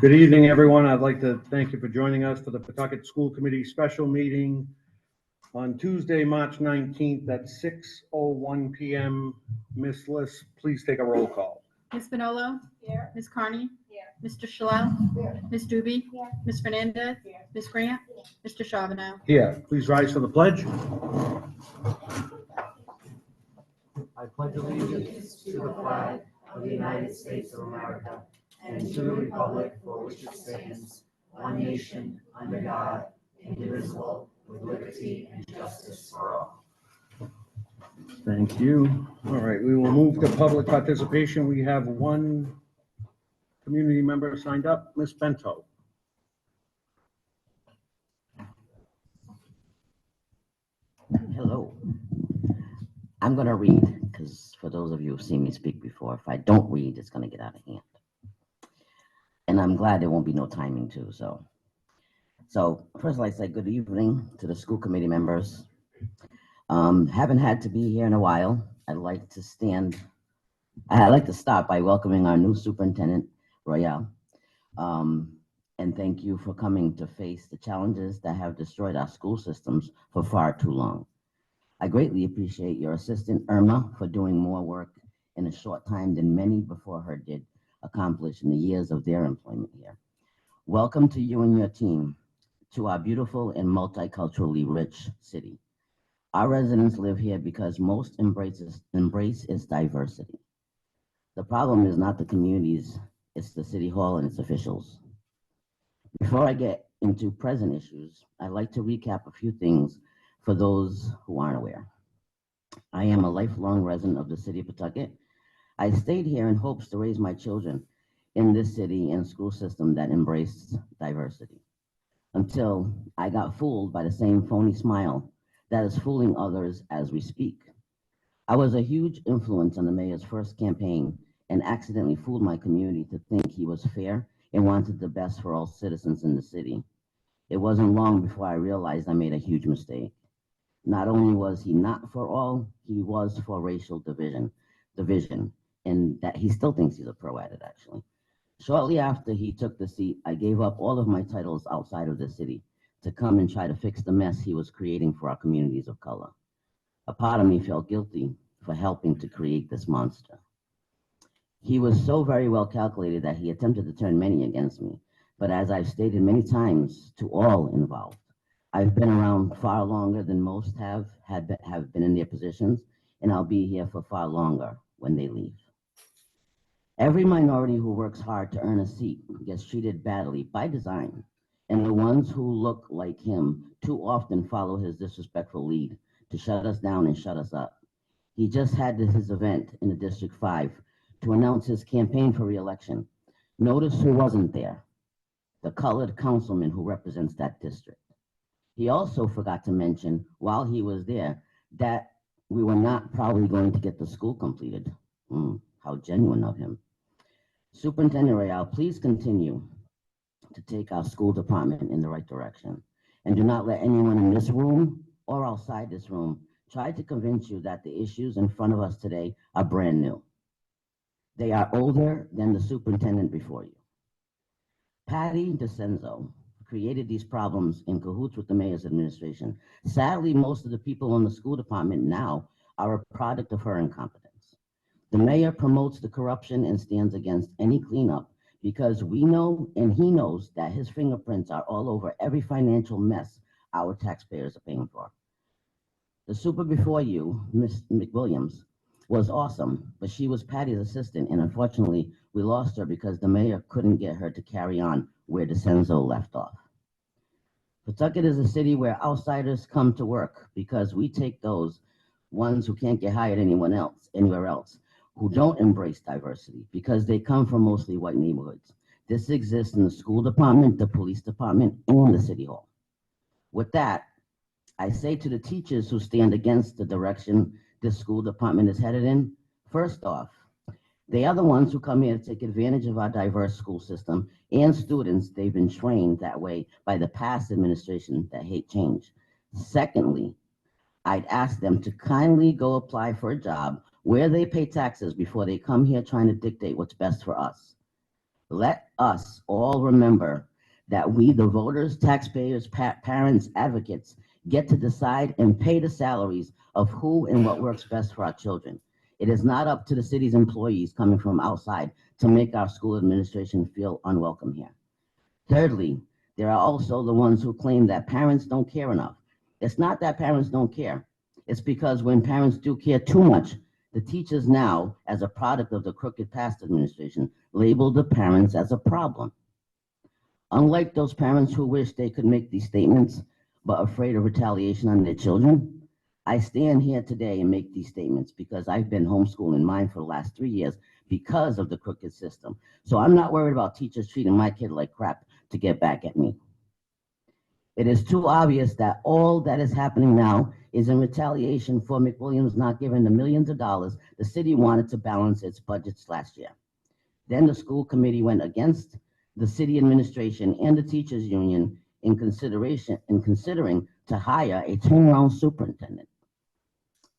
Good evening, everyone. I'd like to thank you for joining us for the Pawtucket School Committee special meeting on Tuesday, March 19th at 6:01 p.m. Ms. Liss, please take a roll call. Ms. Manolo? Here. Ms. Carney? Here. Mr. Shalal? Here. Ms. Doobie? Here. Ms. Fernandez? Here. Ms. Grant? Here. Mr. Charbonneau? Here, please rise for the pledge. I pledge allegiance to the flag of the United States of America and to the republic for which it stands, one nation, under God, indivisible, with liberty and justice for all. Thank you. All right, we will move to public participation. We have one community member signed up, Ms. Bento. Hello. I'm going to read, because for those of you who've seen me speak before, if I don't read, it's going to get out of hand. And I'm glad there won't be no timing too. So first, I'd like to say good evening to the school committee members. Haven't had to be here in a while. I'd like to start by welcoming our new superintendent, Royale. And thank you for coming to face the challenges that have destroyed our school systems for far too long. I greatly appreciate your assistant, Irma, for doing more work in a short time than many before her did accomplish in the years of their employment here. Welcome to you and your team to our beautiful and multiculturally rich city. Our residents live here because most embrace its diversity. The problem is not the communities, it's the City Hall and its officials. Before I get into present issues, I'd like to recap a few things for those who aren't aware. I am a lifelong resident of the city of Pawtucket. I stayed here in hopes to raise my children in this city and school system that embraced diversity, until I got fooled by the same phony smile that is fooling others as we speak. I was a huge influence on the mayor's first campaign and accidentally fooled my community to think he was fair and wanted the best for all citizens in the city. It wasn't long before I realized I made a huge mistake. Not only was he not for all, he was for racial division, and that he still thinks he's a pro at it, actually. Shortly after he took the seat, I gave up all of my titles outside of the city to come and try to fix the mess he was creating for our communities of color. A part of me felt guilty for helping to create this monster. He was so very well calculated that he attempted to turn many against me. But as I've stated many times to all involved, I've been around far longer than most have been in their positions, and I'll be here for far longer when they leave. Every minority who works hard to earn a seat gets treated badly by design, and the ones who look like him too often follow his disrespectful lead to shut us down and shut us up. He just had his event in the District 5 to announce his campaign for re-election. Notice who wasn't there: the colored councilman who represents that district. He also forgot to mention while he was there that we were not probably going to get the school completed. How genuine of him. Superintendent Royale, please continue to take our school department in the right direction, and do not let anyone in this room or outside this room try to convince you that the issues in front of us today are brand new. They are older than the superintendent before you. Patty DeCenzo created these problems in cahoots with the mayor's administration. Sadly, most of the people in the school department now are a product of her incompetence. The mayor promotes the corruption and stands against any cleanup because we know and he knows that his fingerprints are all over every financial mess our taxpayers are paying for. The super before you, Ms. McWilliams, was awesome, but she was Patty's assistant, and unfortunately, we lost her because the mayor couldn't get her to carry on where DeCenzo left off. Pawtucket is a city where outsiders come to work because we take those ones who can't get hired anywhere else, who don't embrace diversity because they come from mostly white neighborhoods. This exists in the school department, the police department, and the city hall. With that, I say to the teachers who stand against the direction this school department is headed in, first off, they are the ones who come here to take advantage of our diverse school system and students. They've been trained that way by the past administration that hate change. Secondly, I'd ask them to kindly go apply for a job where they pay taxes before they come here trying to dictate what's best for us. Let us all remember that we, the voters, taxpayers, parents, advocates, get to decide and pay the salaries of who and what works best for our children. It is not up to the city's employees coming from outside to make our school administration feel unwelcome here. Thirdly, there are also the ones who claim that parents don't care enough. It's not that parents don't care. It's because when parents do care too much, the teachers now, as a product of the crooked past administration, label the parents as a problem. Unlike those parents who wish they could make these statements, but afraid of retaliation on their children, I stand here today and make these statements because I've been homeschooling mine for the last 3 years because of the crooked system. So I'm not worried about teachers treating my kid like crap to get back at me. It is too obvious that all that is happening now is in retaliation for McWilliams not giving the millions of dollars the city wanted to balance its budgets last year. Then the school committee went against the city administration and the teachers union in considering to hire a turnaround superintendent.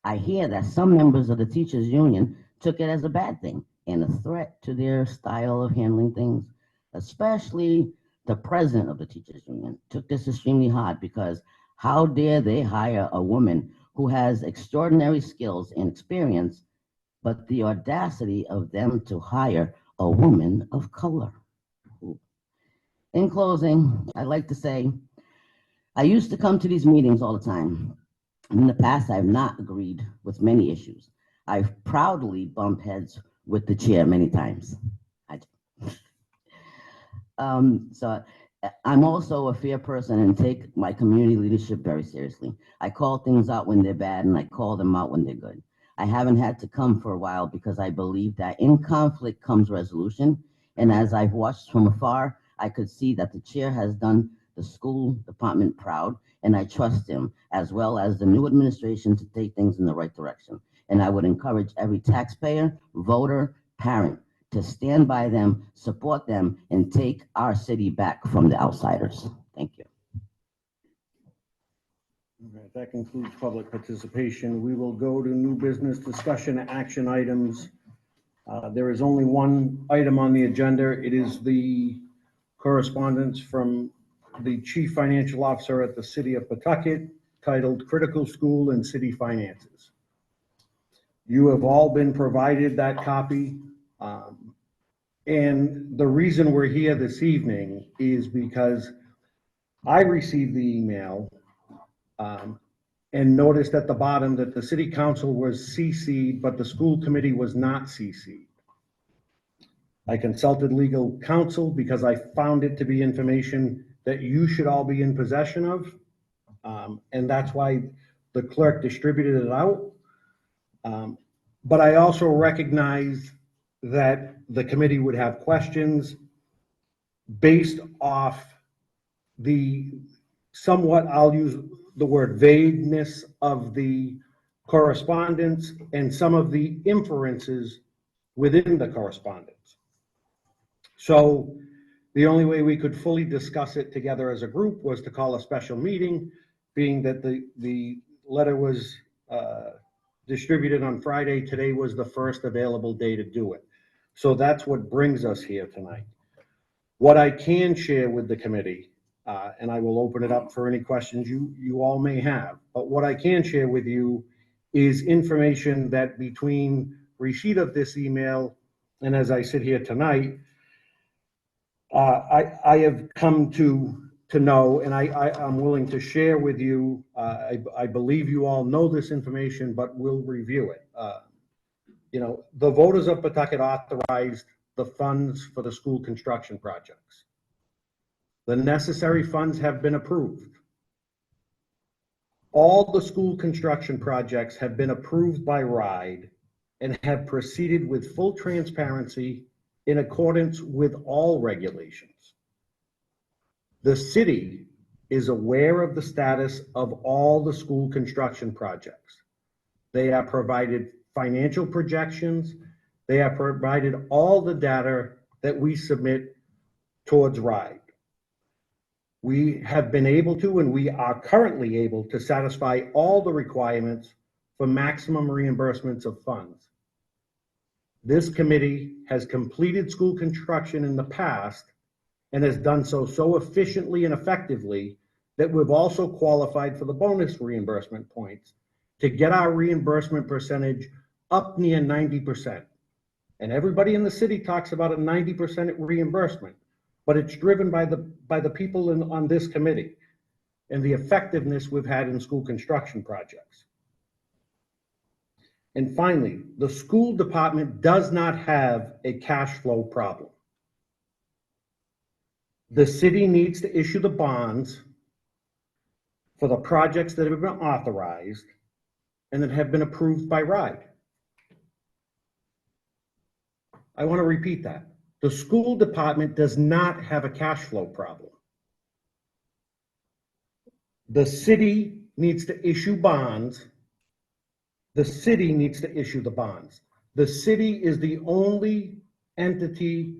I hear that some members of the teachers union took it as a bad thing and a threat to their style of handling things, especially the president of the teachers union took this extremely hard because how dare they hire a woman who has extraordinary skills and experience, but the audacity of them to hire a woman of color. In closing, I'd like to say, I used to come to these meetings all the time. In the past, I've not agreed with many issues. I've proudly bumped heads with the chair many times. So I'm also a fair person and take my community leadership very seriously. I call things out when they're bad and I call them out when they're good. I haven't had to come for a while because I believe that in conflict comes resolution. And as I've watched from afar, I could see that the chair has done the school department proud, and I trust him, as well as the new administration, to take things in the right direction. And I would encourage every taxpayer, voter, parent to stand by them, support them, and take our city back from the outsiders. Thank you. All right, that concludes public participation. We will go to new business discussion action items. There is only one item on the agenda. It is the correspondence from the Chief Financial Officer at the City of Pawtucket titled Critical School and City Finances. You have all been provided that copy. And the reason we're here this evening is because I received the email and noticed at the bottom that the City Council was CC'd, but the school committee was not CC'd. I consulted legal counsel because I found it to be information that you should all be in possession of. And that's why the clerk distributed it out. But I also recognized that the committee would have questions based off the somewhat, I'll use the word vagueness of the correspondence and some of the inferences within the correspondence. So the only way we could fully discuss it together as a group was to call a special meeting, being that the letter was distributed on Friday. Today was the first available day to do it. So that's what brings us here tonight. What I can share with the committee, and I will open it up for any questions you all may have, but what I can share with you is information that between receipt of this email and as I sit here tonight, I have come to know, and I'm willing to share with you. I believe you all know this information, but we'll review it. You know, the voters of Pawtucket authorized the funds for the school construction projects. The necessary funds have been approved. All the school construction projects have been approved by RIDE and have proceeded with full transparency in accordance with all regulations. The city is aware of the status of all the school construction projects. They have provided financial projections. They have provided all the data that we submit towards RIDE. We have been able to, and we are currently able to satisfy all the requirements for maximum reimbursements of funds. This committee has completed school construction in the past and has done so efficiently and effectively that we've also qualified for the bonus reimbursement points to get our reimbursement percentage up near 90%. And everybody in the city talks about a 90% reimbursement, but it's driven by the people on this committee and the effectiveness we've had in school construction projects. And finally, the school department does not have a cash flow problem. The city needs to issue the bonds for the projects that have been authorized and that have been approved by RIDE. I want to repeat that. The school department does not have a cash flow problem. The city needs to issue bonds. The city needs to issue the bonds. The city is the only entity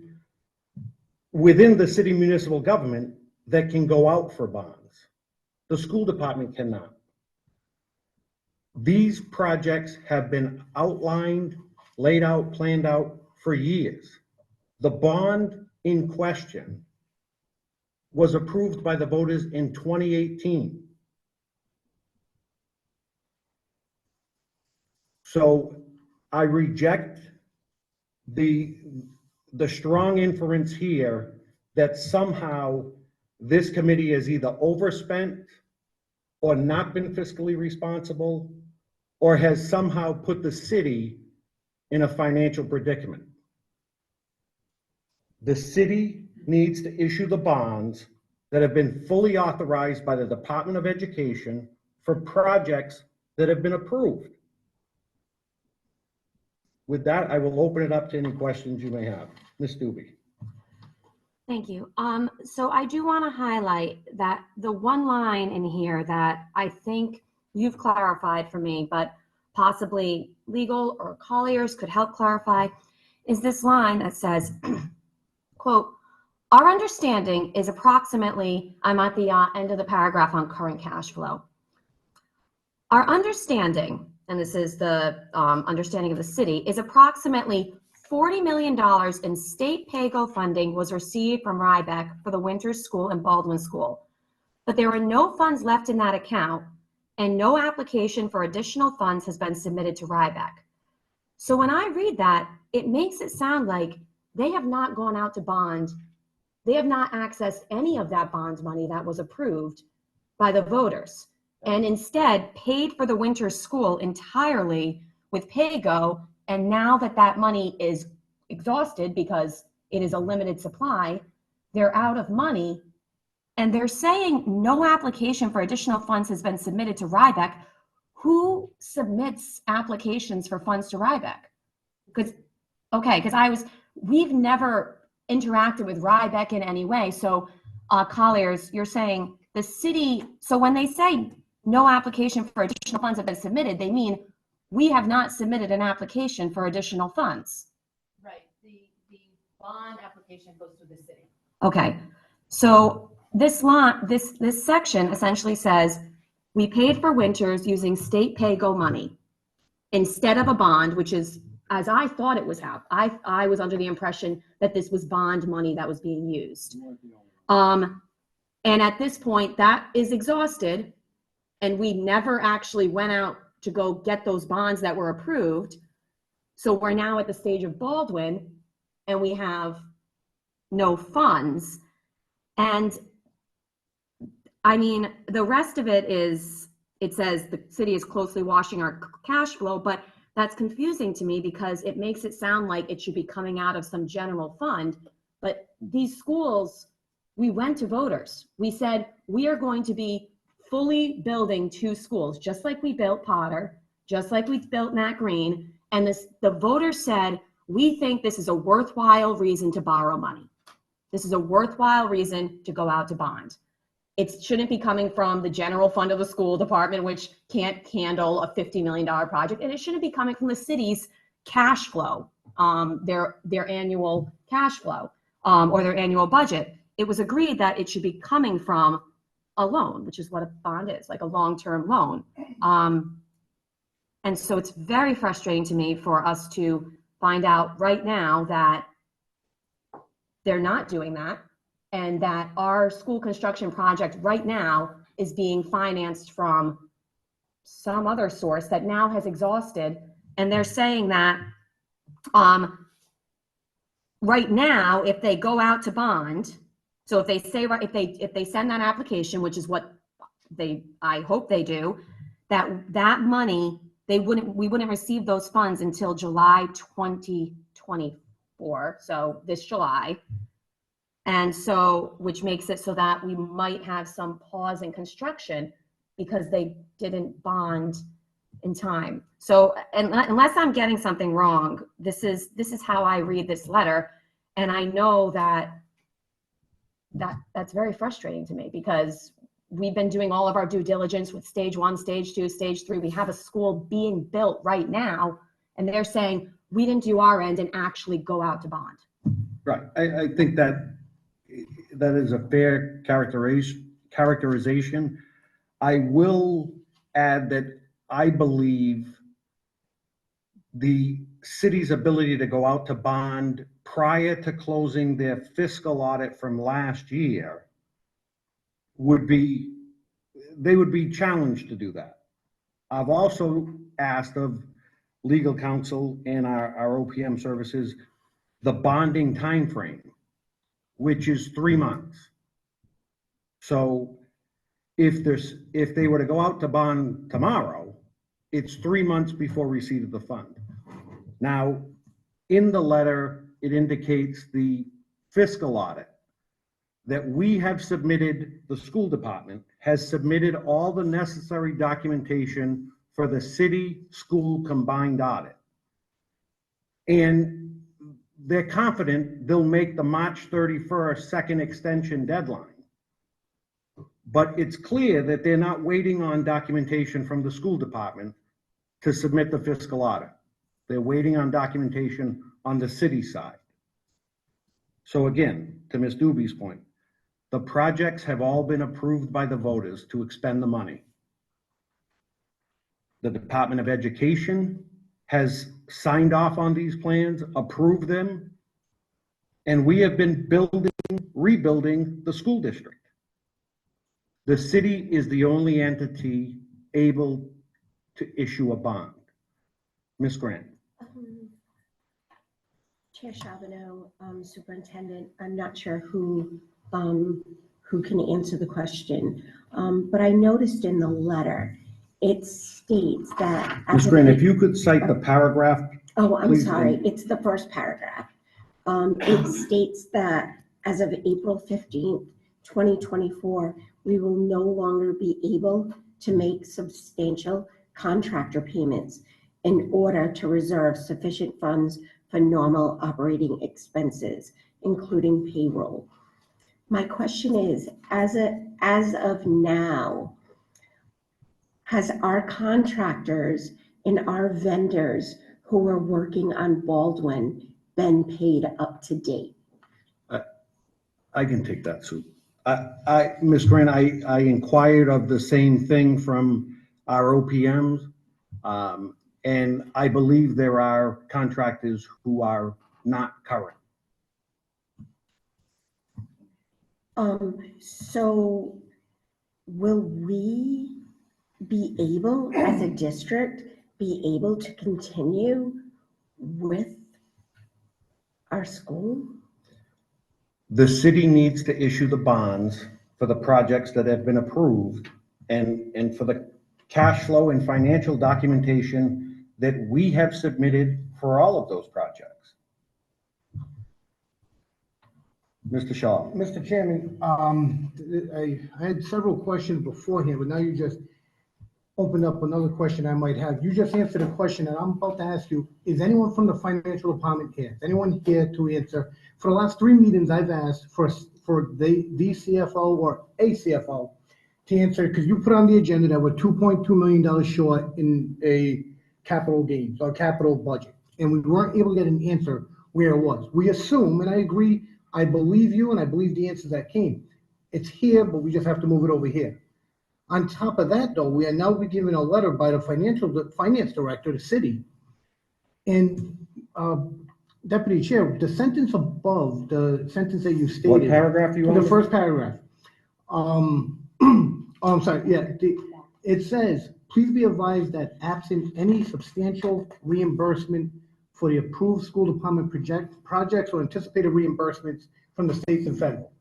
within the city municipal government that can go out for bonds. The school department cannot. These projects have been outlined, laid out, planned out for years. The bond in question was approved by the voters in 2018. So I reject the strong inference here that somehow this committee has either overspent or not been fiscally responsible or has somehow put the city in a financial predicament. The city needs to issue the bonds that have been fully authorized by the Department of Education for projects that have been approved. With that, I will open it up to any questions you may have. Ms. Doobie. Thank you. So I do want to highlight that the one line in here that I think you've clarified for me, but possibly legal or Colliers could help clarify, is this line that says, quote, our understanding is approximately, I'm at the end of the paragraph on current cash flow. Our understanding, and this is the understanding of the city, is approximately $40 million in state PAYGO funding was received from Rybeck for the Winters School and Baldwin School, but there are no funds left in that account and no application for additional funds has been submitted to Rybeck. So when I read that, it makes it sound like they have not gone out to bond. They have not accessed any of that bond money that was approved by the voters and instead paid for the Winters School entirely with PAYGO. And now that that money is exhausted because it is a limited supply, they're out of money. And they're saying no application for additional funds has been submitted to Rybeck. Who submits applications for funds to Rybeck? Because we've never interacted with Rybeck in any way. So Colliers, you're saying the city, so when they say no application for additional funds have been submitted, they mean we have not submitted an application for additional funds. Right, the bond application goes through the city. Okay, so this section essentially says we paid for Winters using state PAYGO money instead of a bond, which is, as I thought it was how. I was under the impression that this was bond money that was being used. And at this point, that is exhausted, and we never actually went out to go get those bonds that were approved. So we're now at the stage of Baldwin, and we have no funds. And I mean, the rest of it is, it says the city is closely watching our cash flow, but that's confusing to me because it makes it sound like it should be coming out of some general fund. But these schools, we went to voters. We said, we are going to be fully building 2 schools, just like we built Potter, just like we built Matt Green. And the voters said, we think this is a worthwhile reason to borrow money. This is a worthwhile reason to go out to bond. It shouldn't be coming from the general fund of the school department, which can't handle a $50 million project. And it shouldn't be coming from the city's cash flow, their annual cash flow, or their annual budget. It was agreed that it should be coming from a loan, which is what a bond is, like a long-term loan. And so it's very frustrating to me for us to find out right now that they're not doing that, and that our school construction project right now is being financed from some other source that now has exhausted. And they're saying that right now, if they go out to bond, so if they say, if they send that application, which is what I hope they do, that money, we wouldn't receive those funds until July 2024, so this July. And so, which makes it so that we might have some pause in construction because they didn't bond in time. So unless I'm getting something wrong, this is how I read this letter. And I know that's very frustrating to me, because we've been doing all of our due diligence with stage 1, stage 2, stage 3. We have a school being built right now, and they're saying we didn't do our end and actually go out to bond. Right. I think that is a fair characterization. I will add that I believe the city's ability to go out to bond prior to closing their fiscal audit from last year they would be challenged to do that. I've also asked of legal counsel and our OPM services the bonding timeframe, which is 3 months. So if they were to go out to bond tomorrow, it's 3 months before receipt of the fund. Now, in the letter, it indicates the fiscal audit that we have submitted, the school department has submitted all the necessary documentation for the city school combined audit. And they're confident they'll make the March 31st second extension deadline. But it's clear that they're not waiting on documentation from the school department to submit the fiscal audit. They're waiting on documentation on the city side. So again, to Ms. Doobie's point, the projects have all been approved by the voters to expend the money. The Department of Education has signed off on these plans, approved them, and we have been rebuilding the school district. The city is the only entity able to issue a bond. Ms. Grant. Chair Charbonneau, Superintendent, I'm not sure who can answer the question, but I noticed in the letter, it states that— Ms. Grant, if you could cite the paragraph. Oh, I'm please. sorry, it's the first paragraph. It states that as of April 15th, 2024, we will no longer be able to make substantial contractor payments in order to reserve sufficient funds for normal operating expenses, including payroll. My question is, as of now, has our contractors and our vendors who are working on Baldwin been paid up to date? I can take that, Sue. Ms. Grant, I inquired of the same thing from our OPMs, and I believe there are contractors who are not current. So will we be able, as a district, be able to continue with our school? The city needs to issue the bonds for the projects that have been approved and for the cash flow and financial documentation that we have submitted for all of those projects. Mr. Shaw. Mr. Chairman, I had several questions beforehand, but now you just opened up another question I might have. You just answered a question that I'm about to ask you. Is anyone from the financial department here? Is anyone here to answer? For the last 3 meetings, I've asked for the CFO or a CFO to answer, because you put on the agenda that we're $2.2 million short in a capital gains or capital budget, and we weren't able to get an answer where it was. We assume, and I agree, I believe you, and I believe the answers that came. It's here, but we just have to move it over here. On top of that, though, we are now be given a letter by the finance director, the city, and Deputy Chair, the sentence above, the sentence that you stated. What paragraph you on? The first paragraph. Oh, I'm sorry, yeah, it says, please be advised that absent any substantial reimbursement for the approved school department projects or anticipated reimbursements from the states and federal.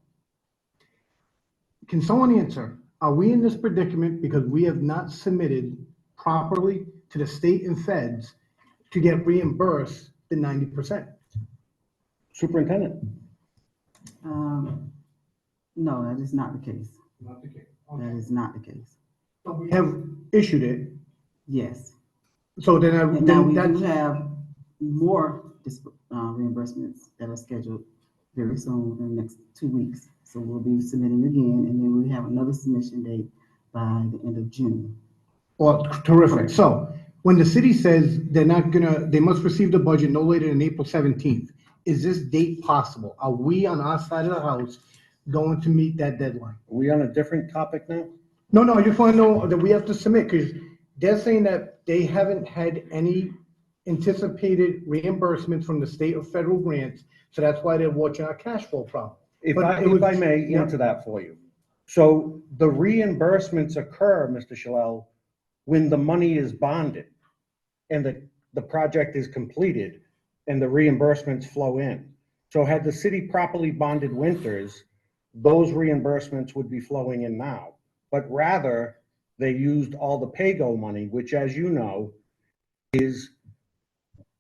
Can someone answer, are we in this predicament because we have not submitted properly to the state and feds to get reimbursed the 90%? Superintendent? No, that is not the case. Not the case. That is not the case. But we have issued it, Yes. so then And now we that's. do have more reimbursements that are scheduled very soon, in the next 2 weeks. So we'll be submitting again, and then we have another submission date by the end of June. Well, terrific. So when the city says they're not gonna, they must receive the budget no later than April 17th, is this date possible? Are we on our side of the house going to meet that deadline? Are we on a different topic now? No, I just want to know that we have to submit, because they're saying that they haven't had any anticipated reimbursements from the state or federal grants, so that's why they're watching our cash flow problem. If But I, it was- if I may yeah. answer that for you. So the reimbursements occur, Mr. Shalell, when the money is bonded and the project is completed and the reimbursements flow in. So had the city properly bonded Winters, those reimbursements would be flowing in now. But rather, they used all the pay-go money, which, as you know, is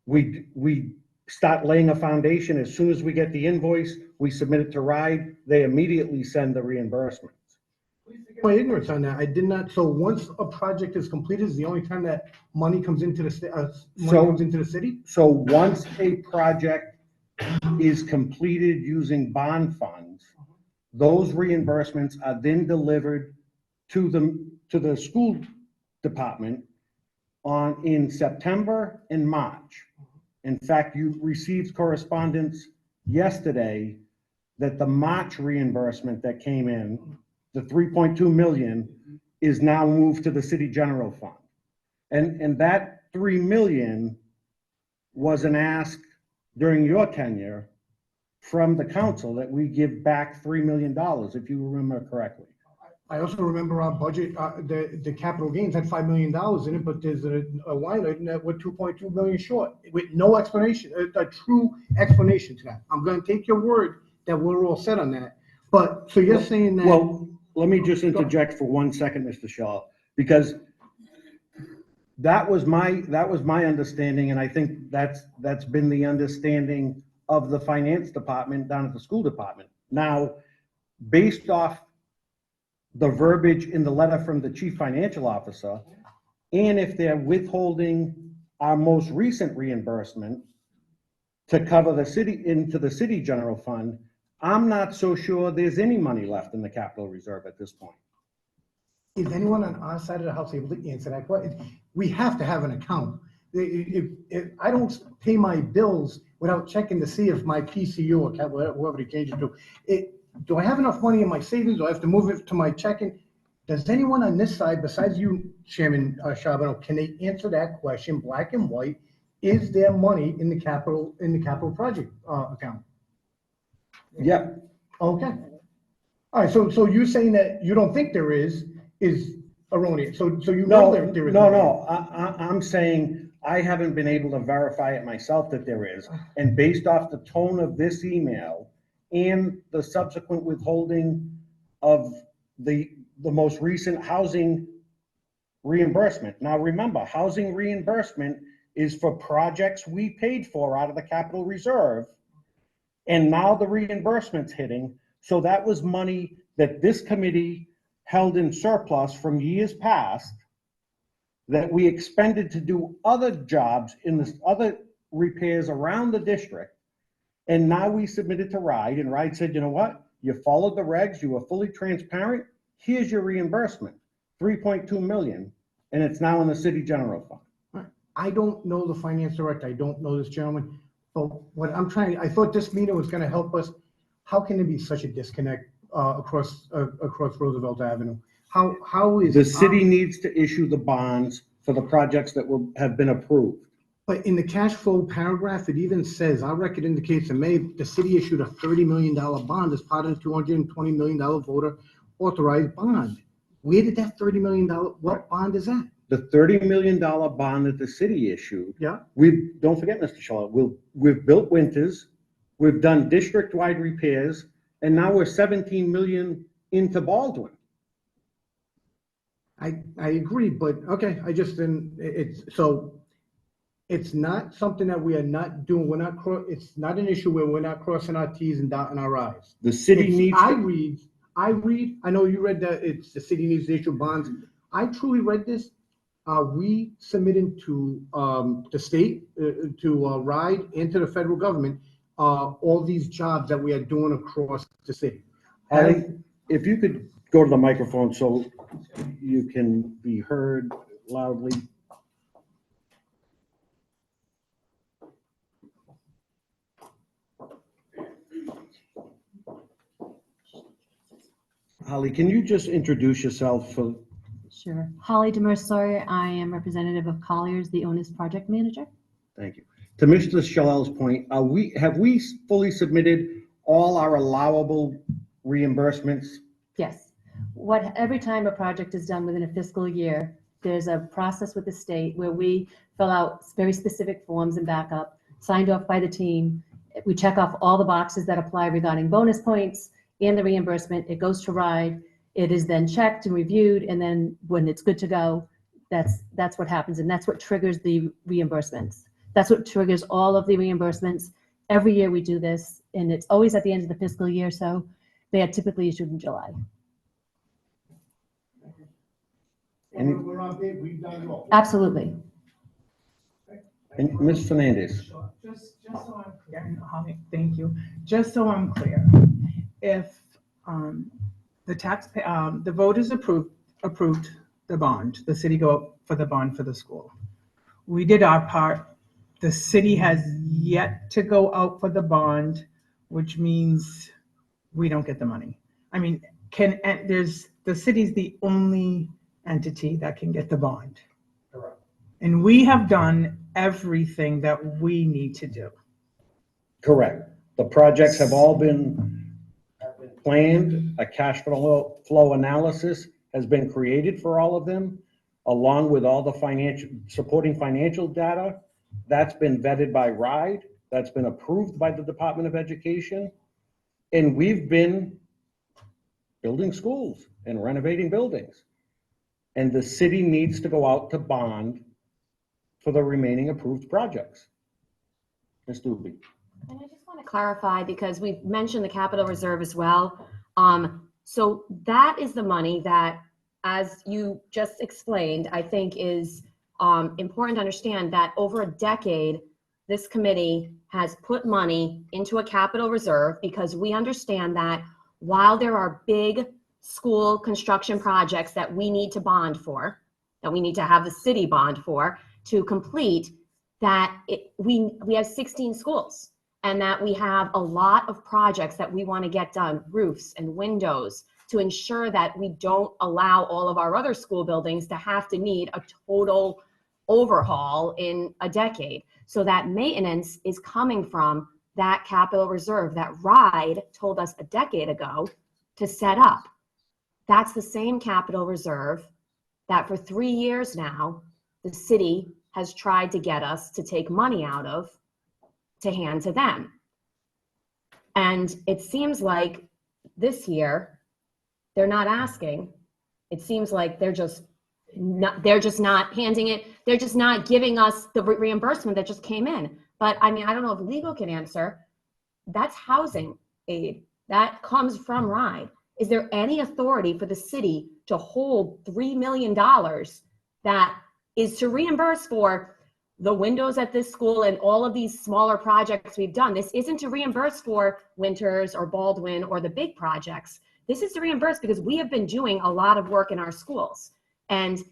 we start laying a foundation. As soon as we get the invoice, we submit it to RIDE, they immediately send the reimbursements. My ignorance on that, I did not, so once a project is completed, is the only time that money comes into the, comes into the city? So once a project is completed using bond funds, those reimbursements are then delivered to the school department in September and March. In fact, you received correspondence yesterday that the March reimbursement that came in, the 3.2 million, is now moved to the city general fund. And that 3 million was an ask during your tenure from the council that we give back $3 million, if you remember correctly. I also remember our budget, the capital gains had $5 million in it, but there's a line item that we're 2.2 million short, with no explanation, a true explanation to that. I'm gonna take your word that we're all set on that, but, so you're saying that. Well, let me just interject for 1 second, Mr. Shaw, because that was my understanding, and I think that's been the understanding of the finance department down at the school department. Now, based off the verbiage in the letter from the chief financial officer, and if they're withholding our most recent reimbursement to cover the city, into the city general fund, I'm not so sure there's any money left in the capital reserve at this point. Is anyone on our side of the house able to answer that question? We have to have an account. If I don't pay my bills without checking to see if my PCU account, whoever they change it to, do I have enough money in my savings? Do I have to move it to my checking? Does anyone on this side, besides you, Chairman Charbonneau, can they answer that question, black and white? Is there money in the capital project account? Yep. Okay. All right, so you're saying that you don't think there is erroneous, so you know there is. No, I'm saying I haven't been able to verify it myself that there is, and based off the tone of this email and the subsequent withholding of the most recent housing reimbursement. Now, remember, housing reimbursement is for projects we paid for out of the capital reserve, and now the reimbursement's hitting. So that was money that this committee held in surplus from years past that we expended to do other jobs in the other repairs around the district. And now we submitted to RIDE, and RIDE said, you know what? You followed the regs, you were fully transparent. Here's your reimbursement, 3.2 million, and it's now in the city general fund. I don't know the finance director, I don't know this gentleman, but what I'm trying, I thought this meeting was gonna help us. How can there be such a disconnect across Roosevelt Avenue? How is? The city needs to issue the bonds for the projects that have been approved. But in the cash flow paragraph, it even says, our record indicates in May, the city issued a $30 million bond as part of the $220 million voter authorized bond. Where did that $30 million, what bond is that? The $30 million bond that the city issued. Yeah. Don't forget, Mr. Shaw, we've built Winters, we've done district-wide repairs, and now we're 17 million into Baldwin. I agree, but, okay, I just didn't, it's not something that we are not doing, it's not an issue where we're not crossing our Ts and dotting our Is. The city needs I to. read, I know you read that it's the city needs to issue bonds. I truly read this. We submitted to the state, to RIDE, and to the federal government, all these jobs that we are doing across the city. Holly, if you could go to the microphone so you can be heard loudly. Holly, can you just introduce yourself for? Sure. Holly Demersoy, I am representative of Colliers, the owner's project manager. Thank you. To Mr. Shalell's point, have we fully submitted all our allowable reimbursements? Yes. Every time a project is done within a fiscal year, there's a process with the state where we fill out very specific forms and backup, signed off by the team. We check off all the boxes that apply regarding bonus points and the reimbursement. It goes to RIDE. It is then checked and reviewed, and then when it's good to go, that's what happens, and that's what triggers the reimbursements. That's what triggers all of the reimbursements. Every year we do this, and it's always at the end of the fiscal year, so they are typically issued in July. And We're on bid, we've done it all. Absolutely. Ms. Fernandez. Just so I'm clear, Holly, thank you. Just so I'm clear, if the voters approved the bond, the city go up for the bond for the school. We did our part. The city has yet to go out for the bond, which means we don't get the money. I mean, the city's the only entity that can get the bond. Correct. And we have done everything that we need to do. Correct. The projects have all been planned. A cash flow analysis has been created for all of them, along with all the supporting financial data. That's been vetted by RIDE. That's been approved by the Department of Education. And we've been building schools and renovating buildings. And the city needs to go out to bond for the remaining approved projects. Ms. Doobie. And I just want to clarify, because we've mentioned the capital reserve as well. So that is the money that, as you just explained, I think is important to understand that over a decade, this committee has put money into a capital reserve because we understand that while there are big school construction projects that we need to bond for, that we need to have the city bond for to complete, that we have 16 schools, and that we have a lot of projects that we want to get done, roofs and windows, to ensure that we don't allow all of our other school buildings to have to need a total overhaul in a decade. So that maintenance is coming from that capital reserve that RIDE told us a decade ago to set up. That's the same capital reserve that for 3 years now, the city has tried to get us to take money out of to hand to them. And it seems like this year, they're not asking. It seems like they're just not handing it. They're just not giving us the reimbursement that just came in. But I mean, I don't know if legal can answer. That's housing aid. That comes from RIDE. Is there any authority for the city to hold $3 million that is to reimburse for the windows at this school and all of these smaller projects we've done? This isn't to reimburse for Winters or Baldwin or the big projects. This is to reimburse because we have been doing a lot of work in our schools. And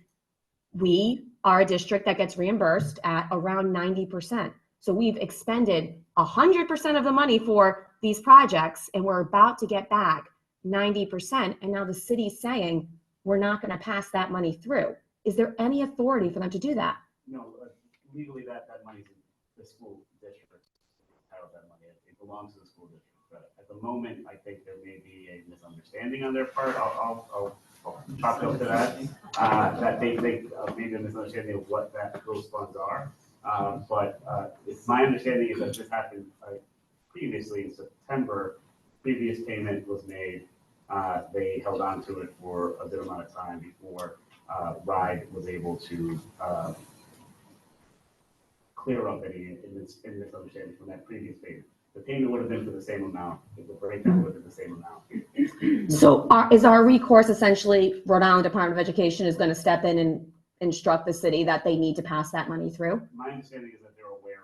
we are a district that gets reimbursed at around 90%. So we've expended 100% of the money for these projects, and we're about to get back 90%. And now the city's saying we're not going to pass that money through. Is there any authority for them to do that? No, legally that money's in the school district, entitled that money, it belongs to the school district. But at the moment, I think there may be a misunderstanding on their part. I'll chalk up to that, that they maybe a misunderstanding of what those funds are. But it's my understanding is that this happened previously in September. Previous payment was made. They held on to it for a good amount of time before RIDE was able to clear up any misunderstanding from that previous payment. The payment would have been for the same amount. The breakdown would have been the same amount. So is our recourse essentially Rhode Island Department of Education is going to step in and instruct the city that they need to pass that money through? My understanding is that they're aware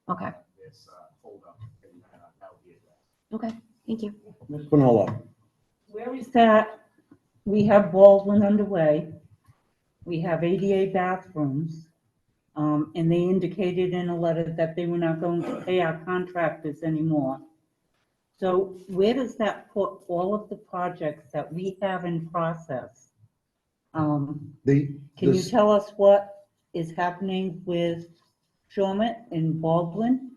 of Okay. this holdup, and that will be addressed. Okay, thank you. Ms. Pinola. Where is that? We have Baldwin underway. We have ADA bathrooms. And they indicated in a letter that they were not going to pay our contractors anymore. So where does that put all of the projects that we have in process? Can you tell us what is happening with Shawmut and Baldwin?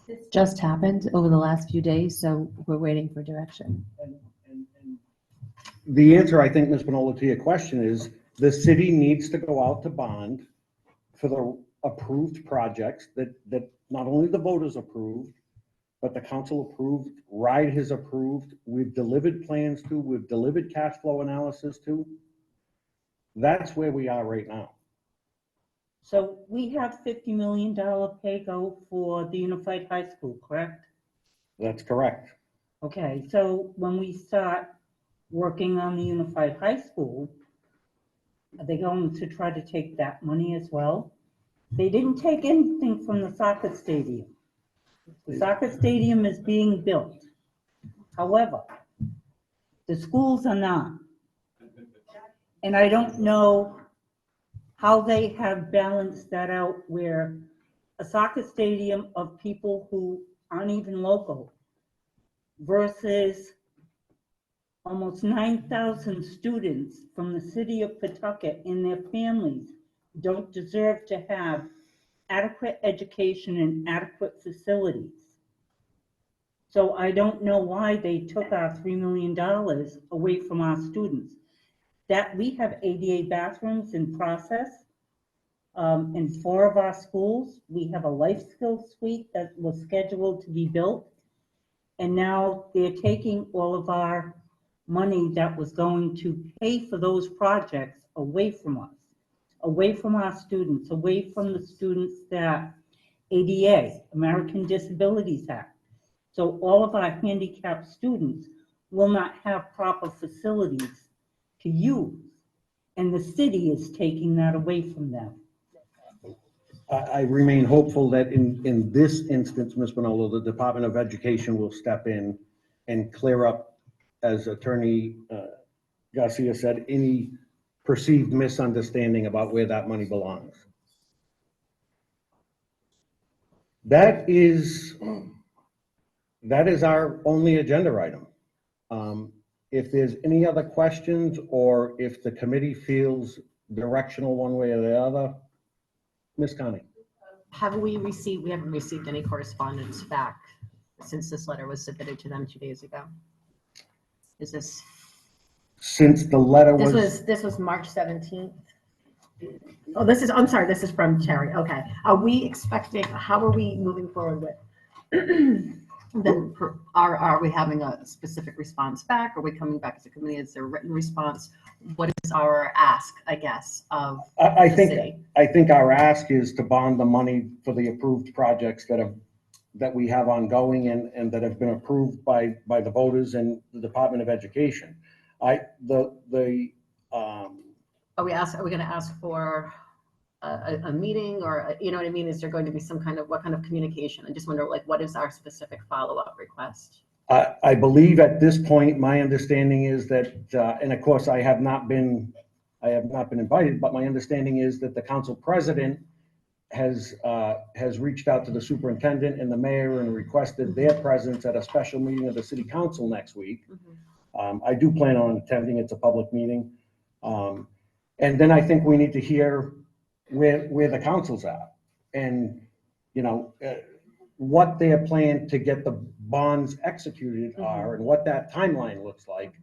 This just happened over the last few days, so we're waiting for direction. The answer, I think, Ms. Pinola, to your question is the city needs to go out to bond for the approved projects that not only the voters approved, but the council approved, RIDE has approved, we've delivered plans to, we've delivered cash flow analysis to. That's where we are right now. So we have $50 million pay-go for the Unified High School, correct? That's correct. Okay, so when we start working on the Unified High School, are they going to try to take that money as well? They didn't take anything from the soccer stadium. The soccer stadium is being built. However, the schools are not. And I don't know how they have balanced that out where a soccer stadium of people who aren't even local versus almost 9,000 students from the city of Pawtucket and their families don't deserve to have adequate education and adequate facilities. So I don't know why they took our $3 million away from our students. That we have ADA bathrooms in process in 4 of our schools. We have a life skills suite that was scheduled to be built. And now they're taking all of our money that was going to pay for those projects away from us, away from our students, away from the students that ADA, American Disabilities Act. So all of our handicapped students will not have proper facilities to use, and the city is taking that away from them. I remain hopeful that in this instance, Ms. Pinola, the Department of Education will step in and clear up, as Attorney Garcia said, any perceived misunderstanding about where that money belongs. That is our only agenda item. If there's any other questions or if the committee feels directional one way or the other, Ms. Connie. We haven't received any correspondence back since this letter was submitted to them 2 days ago. Is this? Since the letter was. This was March 17th. Oh, I'm sorry, this is from Terry. Okay. Are we expecting, how are we moving forward with? Then are we having a specific response back? Are we coming back as a committee? Is there a written response? What is our ask, I guess, of the city? I think our ask is to bond the money for the approved projects that we have ongoing and that have been approved by the voters and the Department of Education. Are we going to ask for a meeting, or you know what I mean? Is there going to be what kind of communication? I just wonder, what is our specific follow-up request? I believe at this point, my understanding is that, and of course, I have not been invited, but my understanding is that the council president has reached out to the superintendent and the mayor and requested their presence at a special meeting of the city council next week. Mm-hmm. I do plan on attending. It's a public meeting. And then I think we need to hear where the council's at. And, what their plan to get the bonds executed are and what that timeline looks like.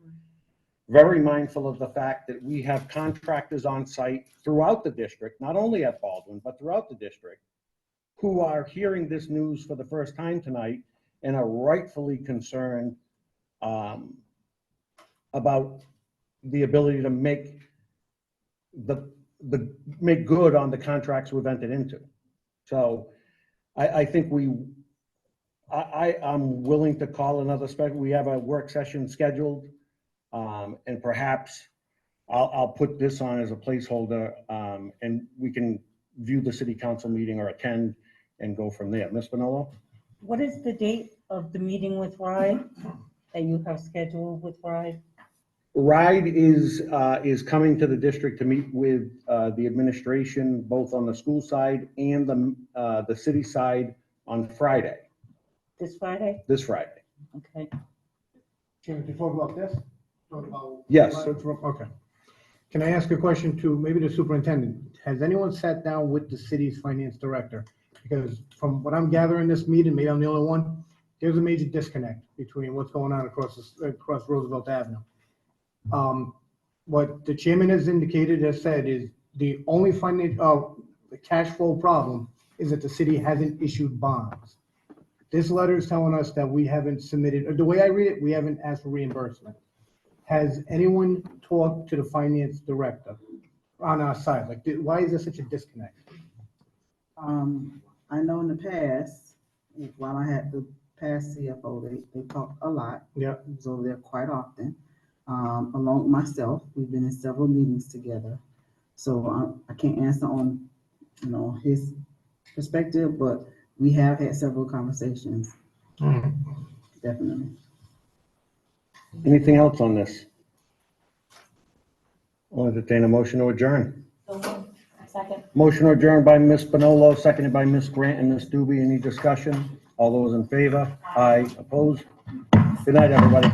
Very mindful of the fact that we have contractors on site throughout the district, not only at Baldwin, but throughout the district, who are hearing this news for the first time tonight and are rightfully concerned about the ability to make make good on the contracts we've entered into. So I think I'm willing to call another special. We have a work session scheduled, and perhaps I'll put this on as a placeholder, and we can view the city council meeting or attend and go from there. Ms. Bonello? What is the date of the meeting with RIDE that you have scheduled with RIDE? RIDE is coming to the district to meet with the administration, both on the school side and the city side on Friday. This Friday? This Friday. Okay. Chairman, to talk about this? Talk about- Yes. Okay. Can I ask a question to maybe the superintendent? Has anyone sat down with the city's finance director? Because from what I'm gathering this meeting, maybe I'm the only one, there's a major disconnect between what's going on across Roosevelt Avenue. What the chairman has indicated, has said, is the only the cash flow problem is that the city hasn't issued bonds. This letter is telling us that we haven't submitted, or the way I read it, we haven't asked for reimbursement. Has anyone talked to the finance director on our side? Like, why is there such a disconnect? I know in the past, while I had the past CFO, they talked a lot. Yeah. He was over there quite often. Along with myself, we've been in several meetings together. So I can't answer on, his perspective, but we have had several conversations. Definitely. Anything else on this? I'll entertain a motion to adjourn. Second. Motion to adjourn by Ms. Bonello, seconded by Ms. Grant and Ms. Doobie. Any discussion? All those in favor? Aye. Opposed? Good night, everybody.